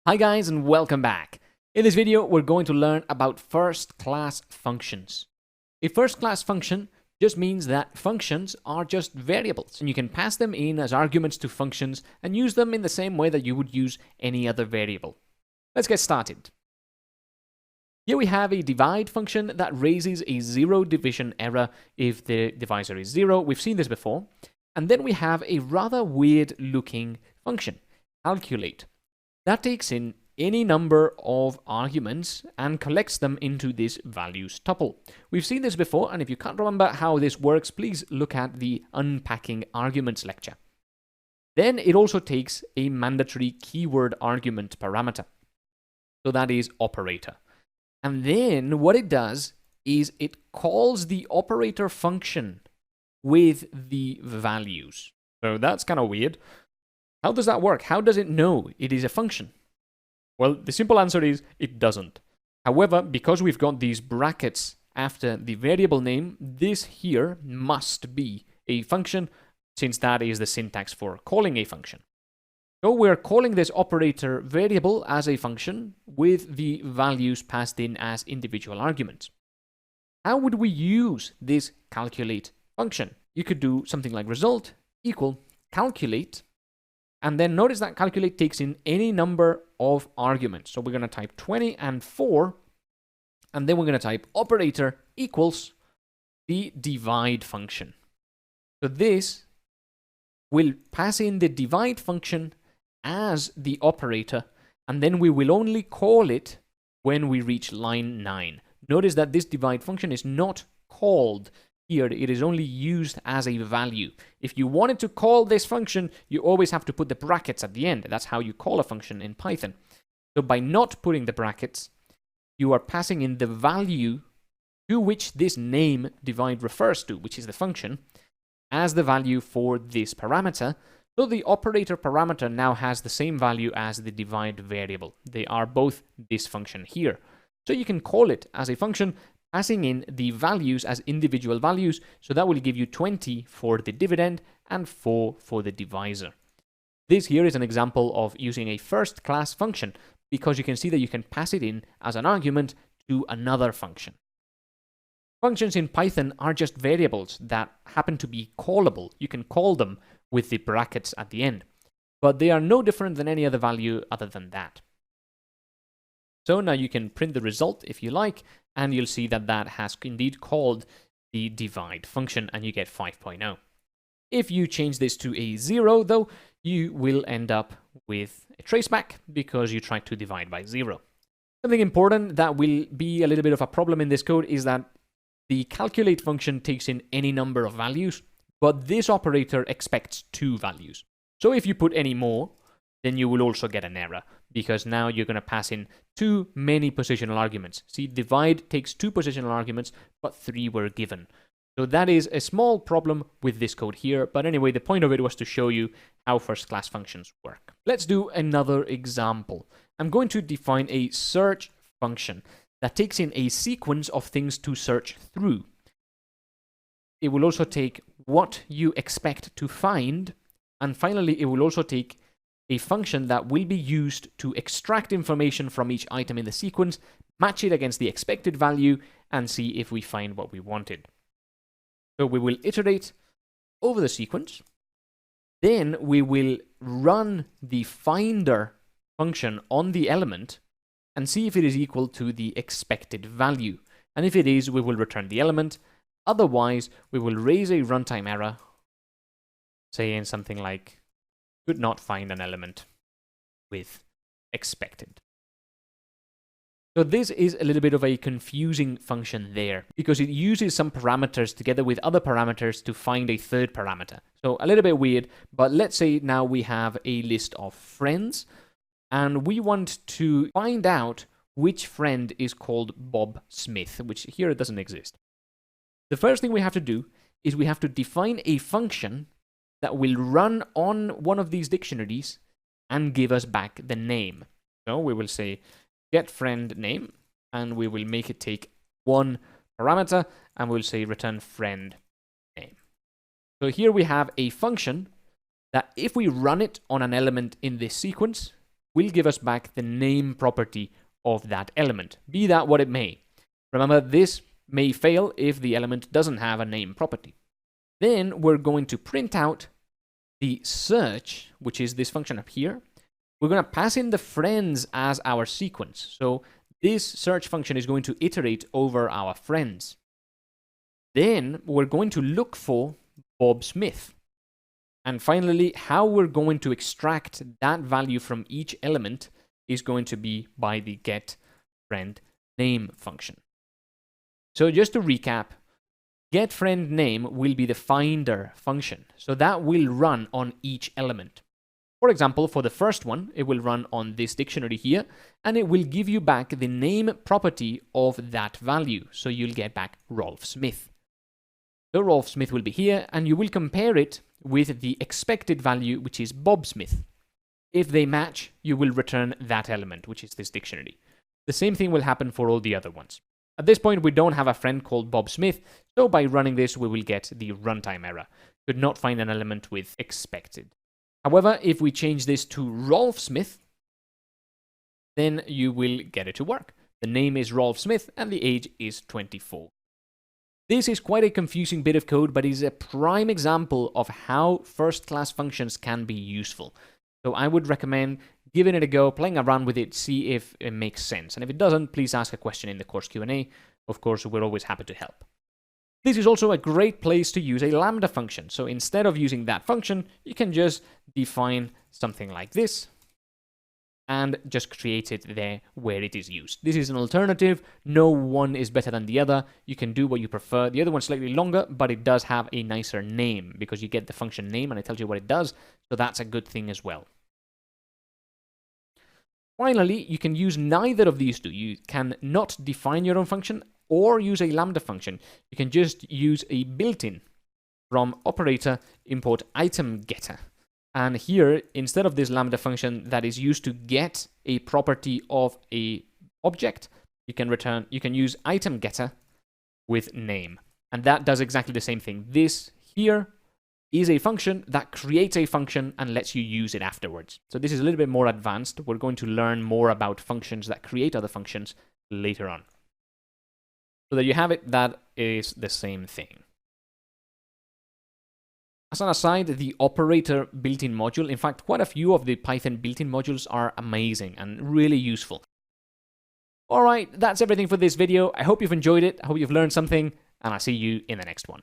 Hi guys and welcome back. In this video, we're going to learn about first-class functions. A first-class function just means that functions are just variables, and you can pass them in as arguments to functions and use them in the same way that you would use any other variable. Let's get started. Here we have a divide function that raises a zero division error if the divisor is 0. We've seen this before. And then we have a rather weird-looking function, calculate. That takes in any number of arguments and collects them into this values tuple. We've seen this before, and if you can't remember how this works, please look at the unpacking arguments lecture. Then it also takes a mandatory keyword argument parameter. So that is operator. And then what it does is it calls the operator function with the values. So that's kind of weird. How does that work? How does it know it is a function? Well, the simple answer is it doesn't. However, because we've got these brackets after the variable name, this here must be a function, since that is the syntax for calling a function. So we're calling this operator variable as a function with the values passed in as individual arguments. How would we use this calculate function? You could do something like result equal calculate. And then notice that calculate takes in any number of arguments. So we're going to type 20 and 4. And then we're going to type operator equals the divide function. So this will pass in the divide function as the operator. And then we will only call it when we reach line 9. Notice that this divide function is not called here. It is only used as a value. If you wanted to call this function, you always have to put the brackets at the end. That's how you call a function in Python. So by not putting the brackets, you are passing in the value to which this name divide refers to, which is the function, as the value for this parameter. So the operator parameter now has the same value as the divide variable. They are both this function here. So you can call it as a function, passing in the values as individual values, so that will give you 20 for the dividend and 4 for the divisor. This here is an example of using a first-class function, because you can see that you can pass it in as an argument to another function. Functions in Python are just variables that happen to be callable. You can call them with the brackets at the end, but they are no different than any other value other than that. So now you can print the result if you like, and you'll see that that has indeed called the divide function, and you get 5.0. If you change this to a 0, though, you will end up with a traceback because you tried to divide by 0. Something important that will be a little bit of a problem in this code is that the calculate function takes in any number of values, but this operator expects 2 values. So if you put any more, then you will also get an error, because now you're going to pass in too many positional arguments. See, divide takes 2 positional arguments, but 3 were given. So that is a small problem with this code here, but anyway, the point of it was to show you how first-class functions work. Let's do another example. I'm going to define a search function that takes in a sequence of things to search through. It will also take what you expect to find, and finally, it will also take a function that will be used to extract information from each item in the sequence, match it against the expected value, and see if we find what we wanted. So we will iterate over the sequence. Then we will run the finder function on the element and see if it is equal to the expected value. And if it is, we will return the element. Otherwise, we will raise a runtime error, saying something like, could not find an element with expected. So this is a little bit of a confusing function there, because it uses some parameters together with other parameters to find a third parameter. So a little bit weird, but let's say now we have a list of friends, and we want to find out which friend is called Bob Smith, which here it doesn't exist. The first thing we have to do is we have to define a function that will run on one of these dictionaries and give us back the name. So we will say get friend name, and we will make it take 1 parameter, and we'll say return friend name. So here we have a function that if we run it on an element in this sequence, will give us back the name property of that element, be that what it may. Remember, this may fail if the element doesn't have a name property. Then we're going to print out the search, which is this function up here. We're going to pass in the friends as our sequence. So this search function is going to iterate over our friends. Then we're going to look for Bob Smith. And finally, how we're going to extract that value from each element is going to be by the getFriendName function. So just to recap, getFriendName will be the finder function. So that will run on each element. For example, for the first one, it will run on this dictionary here, and it will give you back the name property of that value. So you'll get back Rolf Smith. So Rolf Smith will be here, and you will compare it with the expected value, which is Bob Smith. If they match, you will return that element, which is this dictionary. The same thing will happen for all the other ones. At this point, we don't have a friend called Bob Smith, so by running this, we will get the runtime error. Could not find an element with expected. However, if we change this to Rolf Smith, then you will get it to work. The name is Rolf Smith, and the age is 24. This is quite a confusing bit of code, but is a prime example of how first-class functions can be useful. So I would recommend giving it a go, playing around with it, see if it makes sense. And if it doesn't, please ask a question in the course Q&A. Of course, we're always happy to help. This is also a great place to use a lambda function. So instead of using that function, you can just define something like this and just create it there where it is used. This is an alternative. No one is better than the other. You can do what you prefer. The other one's slightly longer, but it does have a nicer name because you get the function name and it tells you what it does. So that's a good thing as well. Finally, you can use neither of these two. You can not define your own function or use a lambda function. You can just use a built-in from operator import item getter. And here, instead of this lambda function that is used to get a property of a object, you can use item getter with name. And that does exactly the same thing. This here is a function that creates a function and lets you use it afterwards. So this is a little bit more advanced. We're going to learn more about functions that create other functions later on. So there you have it. That is the same thing. As an aside, the operator built-in module, in fact, quite a few of the Python built-in modules are amazing and really useful. All right, that's everything for this video. I hope you've enjoyed it. I hope you've learned something, and I'll see you in the next one.